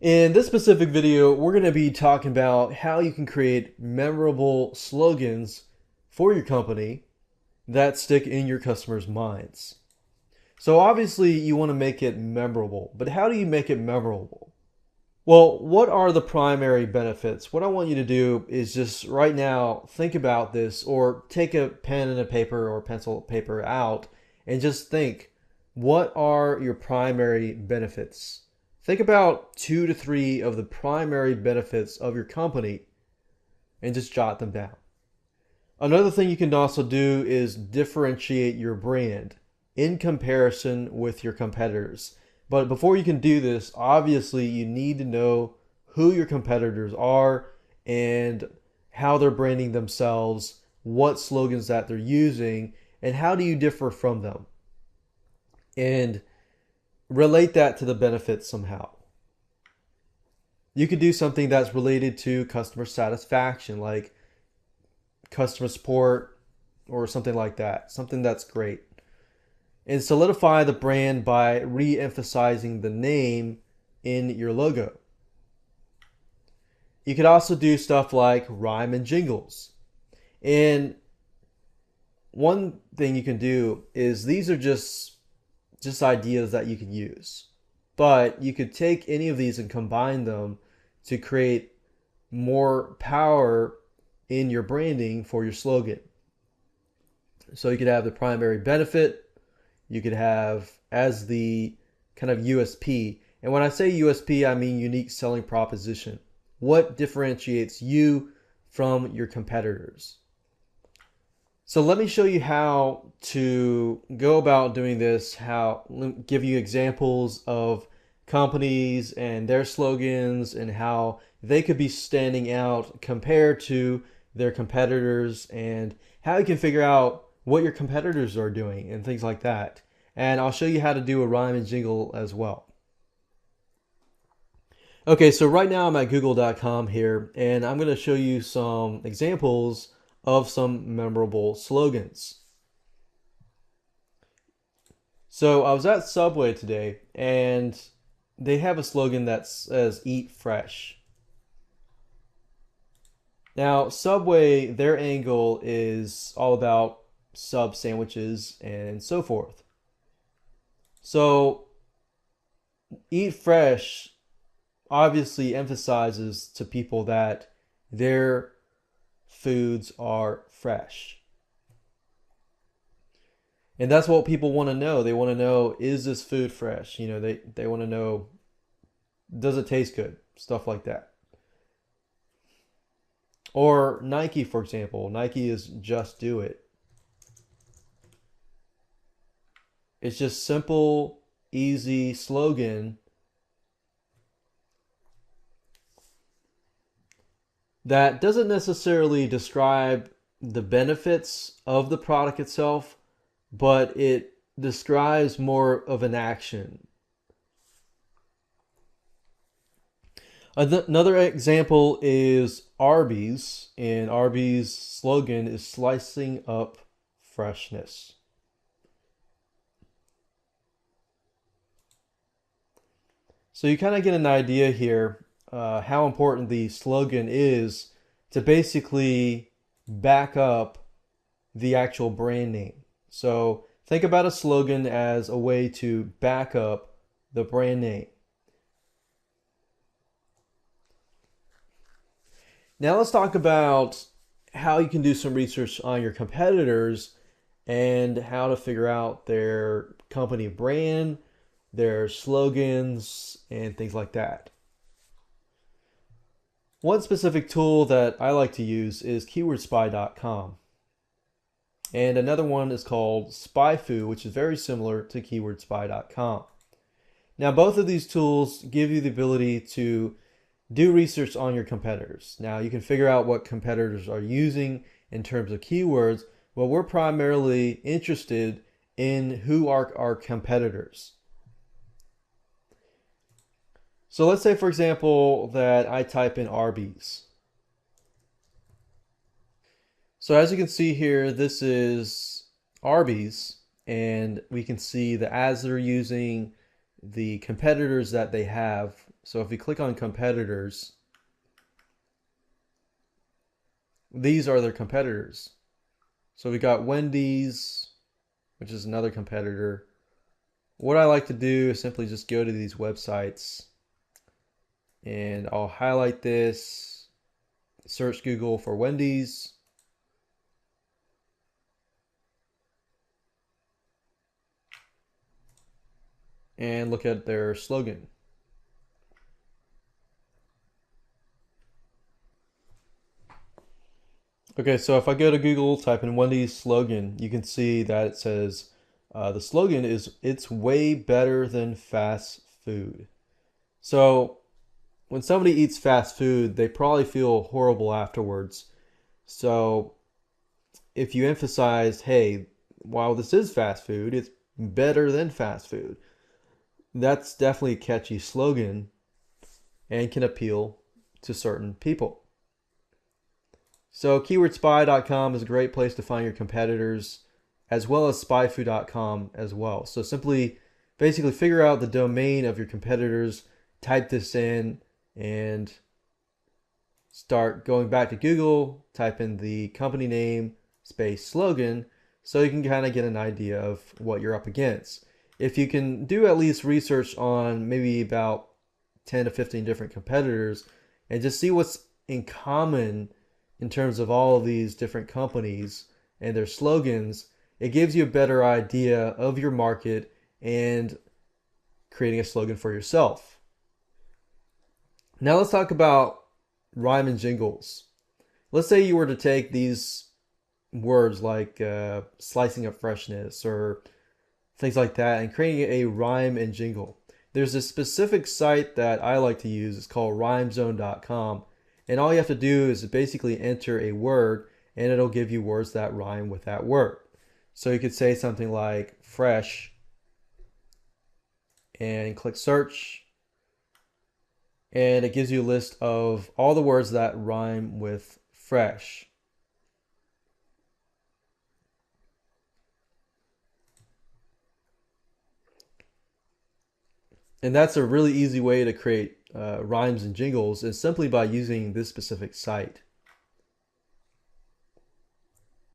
In this specific video, we're going to be talking about how you can create memorable slogans for your company that stick in your customers' minds. So obviously you want to make it memorable, but how do you make it memorable? Well, what are the primary benefits? What I want you to do is just right now think about this, or take a pen and a paper or pencil paper out and just think, what are your primary benefits? Think about 2 to 3 of the primary benefits of your company and just jot them down. Another thing you can also do is differentiate your brand in comparison with your competitors. But before you can do this, obviously you need to know who your competitors are and how they're branding themselves, what slogans that they're using, and how do you differ from them. And relate that to the benefits somehow. You could do something that's related to customer satisfaction, like customer support or something like that, something that's great. And solidify the brand by re-emphasizing the name in your logo. You could also do stuff like rhyme and jingles. And one thing you can do is, these are just ideas that you can use. But you could take any of these and combine them to create more power in your branding for your slogan. So you could have the primary benefit, you could have as the kind of USP. And when I say USP, I mean unique selling proposition. What differentiates you from your competitors? So let me show you how to go about doing this, give you examples of companies and their slogans and how they could be standing out compared to their competitors, and how you can figure out what your competitors are doing and things like that. And I'll show you how to do a rhyme and jingle as well. Okay, so right now I'm at google.com here, and I'm going to show you some examples of some memorable slogans. So I was at Subway today, and they have a slogan that says "Eat Fresh." Now, Subway, their angle is all about sub sandwiches and so forth. So, Eat Fresh obviously emphasizes to people that their foods are fresh. And that's what people want to know. They want to know, is this food fresh? They want to know, does it taste good? Stuff like that. Or Nike, for example. Nike is "Just Do It." It's just simple, easy slogan that doesn't necessarily describe the benefits of the product itself, but it describes more of an action. Another example is Arby's, and Arby's slogan is "Slicing Up Freshness." So you kind of get an idea here how important the slogan is to basically back up the actual brand name. So think about a slogan as a way to back up the brand name. Now let's talk about how you can do some research on your competitors and how to figure out their company brand, their slogans, and things like that. One specific tool that I like to use is keywordspy.com. And another one is called SpyFu, which is very similar to keywordspy.com. Now, both of these tools give you the ability to do research on your competitors. Now, you can figure out what competitors are using in terms of keywords, but we're primarily interested in who are our competitors. So let's say, for example, that I type in Arby's. So as you can see here, this is Arby's, and we can see the ads they're using, the competitors that they have So if we click on competitors, these are their competitors. So we got Wendy's, which is another competitor. What I like to do is simply just go to these websites and I'll highlight this, search Google for Wendy's. And look at their slogan. Okay, so if I go to Google, type in Wendy's slogan, you can see that it says the slogan is "It's way better than fast food." So when somebody eats fast food, they probably feel horrible afterwards. So if you emphasize, hey, while this is fast food, it's better than fast food, that's definitely a catchy slogan and can appeal to certain people. So keywordspy.com is a great place to find your competitors, as well as spyfu.com as well. So simply basically figure out the domain of your competitors, type this in, and start going back to Google, type in the company name, space slogan, so you can kind of get an idea of what you're up against. If you can do at least research on maybe about 10 to 15 different competitors and just see what's in common in terms of all of these different companies and their slogans, it gives you a better idea of your market and creating a slogan for yourself. Now let's talk about rhyme and jingles. Let's say you were to take these words like slicing of freshness or things like that and creating a rhyme and jingle. There's a specific site that I like to use. It's called rhymezone.com. And all you have to do is basically enter a word and it'll give you words that rhyme with that word. So you could say something like fresh and click search. And it gives you a list of all the words that rhyme with fresh. And that's a really easy way to create rhymes and jingles is simply by using this specific site.